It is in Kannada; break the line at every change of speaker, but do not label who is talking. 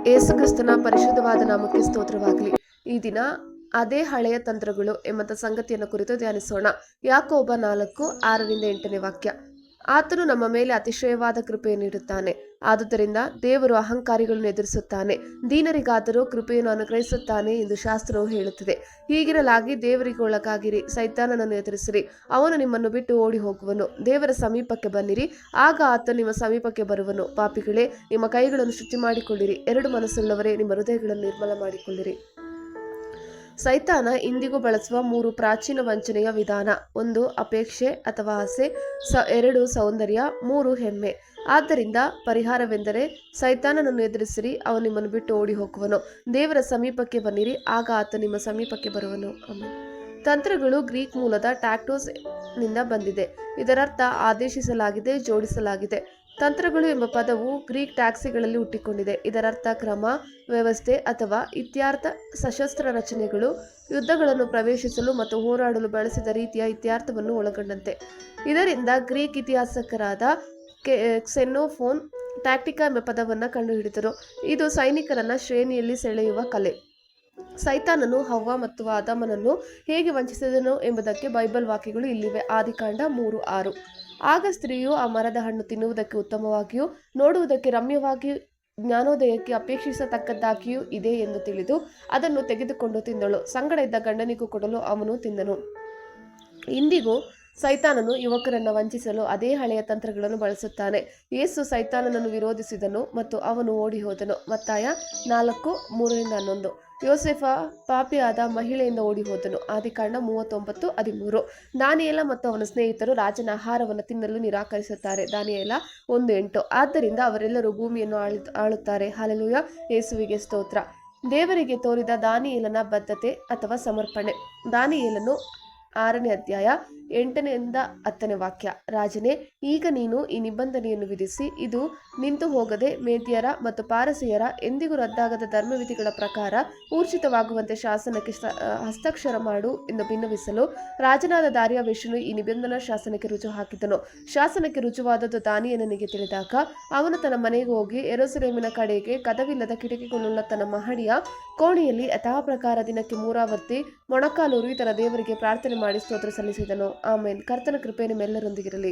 ಯೇಸುಕ್ರಿಸ್ತನ ಪರಿಶುದ್ಧವಾದ ನಾಮಕ್ಕೆ ಸ್ತೋತ್ರವಾಗಲಿ. ಈ ದಿನ ಅದೇ ಹಳೆಯ ತಂತ್ರಗಳು ಎಂಬ ಸಂಗತಿಯನ್ನು ಕುರಿತು ಧ್ಯಾನಿಸೋಣ. ಯಾಕೋಬ 4:6-8 ವಾಕ್ಯ. ಆತನು ನಮ್ಮ ಮೇಲೆ ಅತಿಶಯವಾದ ಕೃಪೆಯನ್ನು ನೀಡುತ್ತಾನೆ, ಆದುದರಿಂದ ದೇವರು ಅಹಂಕಾರಿಗಳನ್ನು ಎದುರಿಸುತ್ತಾನೆ, ದೀನರಿಗಾದರೂ ಕೃಪೆಯನ್ನು ಅನುಗ್ರಹಿಸುತ್ತಾನೆ ಎಂದು ಶಾಸ್ತ್ರವು ಹೇಳುತ್ತದೆ. ಹೀಗಿರಲಾಗಿ ದೇವರಿಗೆ ಒಳಗಾಗಿರಿ, ಸೈತಾನನನ್ನು ಎದುರಿಸಿರಿ, ಅವನು ನಿಮ್ಮನ್ನು ಬಿಟ್ಟು ಓಡಿ ಹೋಗುವನು. ದೇವರ ಸಮೀಪಕ್ಕೆ ಬನ್ನಿರಿ, ಆಗ ಆತ ನಿಮ್ಮ ಸಮೀಪಕ್ಕೆ ಬರುವನು. ಪಾಪಿಗಳೇ, ನಿಮ್ಮ ಕೈಗಳನ್ನು ಶುಚಿ ಮಾಡಿಕೊಳ್ಳಿರಿ, ಎರಡು ಮನಸ್ಸುಳ್ಳವರೇ, ನಿಮ್ಮ ಹೃದಯಗಳನ್ನು ನಿರ್ಮಲ ಮಾಡಿಕೊಳ್ಳಿರಿ. ಸೈತಾನ ಇಂದಿಗೂ ಬಳಸುವ 3 ಪ್ರಾಚೀನ ವಂಚನೆಯ ವಿಧಾನ: 1 ಅಪೇಕ್ಷೆ ಅಥವಾ ಆಸೆ, 2 ಸೌಂದರ್ಯ, 3 ಹೆಮ್ಮೆ. ಆದ್ದರಿಂದ ಪರಿಹಾರವೆಂದರೆ ಸೈತಾನನನ್ನು ಎದುರಿಸಿರಿ, ಅವನು ನಿಮ್ಮನ್ನು ಬಿಟ್ಟು ಓಡಿ ಹೋಗುವನು. ದೇವರ ಸಮೀಪಕ್ಕೆ ಬನ್ನಿರಿ, ಆಗ ಆತ ನಿಮ್ಮ ಸಮೀಪಕ್ಕೆ ಬರುವನು. ಆಮೆನ್. ತಂತ್ರಗಳು ಗ್ರೀಕ್ ಮೂಲದ ಟ್ಯಾಕ್ಟೋಸ್ ನಿಂದ ಬಂದಿದೆ. ಇದರರ್ಥ ಆದೇಶಿಸಲಾಗಿದೆ, ಜೋಡಿಸಲಾಗಿದೆ. ತಂತ್ರಗಳು ಎಂಬ ಪದವು ಗ್ರೀಕ್ ಟ್ಯಾಕ್ಸಿಗಳಲ್ಲಿ ಹುಟ್ಟಿಕೊಂಡಿದೆ. ಇದರರ್ಥ ಕ್ರಮ, ವ್ಯವಸ್ಥೆ ಅಥವಾ ಇತ್ಯರ್ಥ. ಸಶಸ್ತ್ರ ರಚನೆಗಳು ಯುದ್ಧಗಳನ್ನು ಪ್ರವೇಶಿಸಲು ಮತ್ತು ಹೋರಾಡಲು ಬಳಸಿದ ರೀತಿಯ ಇತ್ಯರ್ಥವನ್ನು ಒಳಗೊಂಡಂತೆ. ಇದರಿಂದ ಗ್ರೀಕ್ ಇತಿಹಾಸಕಾರರಾದ ಕ್ಸೆನೋಫೋನ್ ಟ್ಯಾಕ್ಟಿಕಾ ಎಂಬ ಪದವನ್ನು ಕಂಡುಹಿಡಿದರು. ಇದು ಸೈನಿಕರನ್ನ ಶ್ರೇಣಿಯಲ್ಲಿ ಸೆಳೆಯುವ ಕಲೆ. ಸೈತಾನನು ಹವ್ವ ಮತ್ತು ಆದಾಮನನ್ನು ಹೇಗೆ ವಂಚಿಸಿದನು ಎಂಬುದಕ್ಕೆ ಬೈಬಲ್ ವಾಕ್ಯಗಳು ಇಲ್ಲಿವೆ. ಆದಿಕಾಂಡ 3:6. ಆಗ ಸ್ತ್ರೀಯು ಆ ಮರದ ಹಣ್ಣು ತಿನ್ನುವುದಕ್ಕೆ ಉತ್ತಮವಾಗಿಯೂ ನೋಡುವುದಕ್ಕೆ ರಮ್ಯವಾಗಿಯೂ ಜ್ಞಾನೋದಯಕ್ಕೆ ಅಪೇಕ್ಷಿಸತಕ್ಕದ್ದಾಗಿಯೂ ಇದೆ ಎಂದು ತಿಳಿದು ಅದನ್ನು ತೆಗೆದುಕೊಂಡು ತಿಂದಳು. ಸಂಗಡ ಇದ್ದ ಗಂಡನಿಗೂ ಕೊಡಲು ಅವನು ತಿಂದನು. ಇಂದಿಗೂ ಸೈತಾನನು ಯುವಕರನ್ನು ವಂಚಿಸಲು ಅದೇ ಹಳೆಯ ತಂತ್ರಗಳನ್ನು ಬಳಸುತ್ತಾನೆ. ಯೇಸು ಸೈತಾನನನ್ನು ವಿರೋಧಿಸಿದನು ಮತ್ತು ಅವನು ಓಡಿ ಹೋದನು. ಮತ್ತಾಯ 4:3-11. ಯೋಸೇಫ ಪಾಪಿಯಾದ ಮಹಿಳೆಯಿಂದ ಓಡಿ ಹೋದನು. ಆದಿಕಾಂಡ 39:13. ದಾನಿಯೇಲ ಮತ್ತು ಅವನ ಸ್ನೇಹಿತರು ರಾಜನ ಆಹಾರವನ್ನು ತಿನ್ನಲು ನಿರಾಕರಿಸುತ್ತಾರೆ. ದಾನಿಯೇಲ 1:8. ಆದ್ದರಿಂದ ಅವರೆಲ್ಲರೂ ಭೂಮಿಯನ್ನು ಆಳುತ್ತಾರೆ. ಹಲ್ಲೆಲೂಯಾ, ಯೇಸುವಿಗೆ ಸ್ತೋತ್ರ. ದೇವರಿಗೆ ತೋರಿದ ದಾನಿಯೇಲನ ಬದ್ಧತೆ ಅಥವಾ ಸಮರ್ಪಣೆ. ದಾನಿಯೇಲನು 6ನೇ ಅಧ್ಯಾಯ 8-10 ವಾಕ್ಯ. ರಾಜನೇ, ಈಗ ನೀನು ಈ ನಿಬಂಧನೆಯನ್ನು ವಿಧಿಸಿ, ಇದು ನಿಂತು ಹೋಗದೆ ಮೇದ್ಯರ ಮತ್ತು ಪಾರಸಿಯರ ಎಂದಿಗೂ ರದ್ದಾಗದ ಧರ್ಮವಿಧಿಗಳ ಪ್ರಕಾರ ಊರ್ಜಿತವಾಗುವಂತೆ ಶಾಸನಕ್ಕೆ ಹಸ್ತಾಕ್ಷರ ಮಾಡು ಎಂದು ಬಿನ್ನವಿಸಲು ರಾಜನಾದ ದಾರ್ಯಾವೆಷನು ಈ ನಿಬಂಧನಾ ಶಾಸನಕ್ಕೆ ರುಜು ಹಾಕಿದನು. ಶಾಸನಕ್ಕೆ ರುಜುವಾದದ್ದು ದಾನಿಯೇಲನಿಗೆ ತಿಳಿದಾಗ ಅವನು ತನ್ನ ಮನೆಗೆ ಹೋಗಿ ಯೆರೂಸಲೇಮಿನ ಕಡೆಗೆ ಕದವಿಲ್ಲದ ಕಿಟಕಿಗಳುಳ್ಳ ತನ್ನ ಮಹಡಿಯ ಕೋಣೆಯಲ್ಲಿ ಯಥಾಪ್ರಕಾರ ದಿನಕ್ಕೆ 3 ಆವರ್ತಿ ಮೊಣಕಾಲೂರಿ ತನ್ನ ದೇವರಿಗೆ ಪ್ರಾರ್ಥನೆ ಮಾಡಿ ಸ್ತೋತ್ರ ಸಲ್ಲಿಸಿದನು. ಆಮೇನ್. ಕರ್ತನ ಕೃಪೆ ನಿಮ್ಮೆಲ್ಲರೊಂದಿಗಿರಲಿ.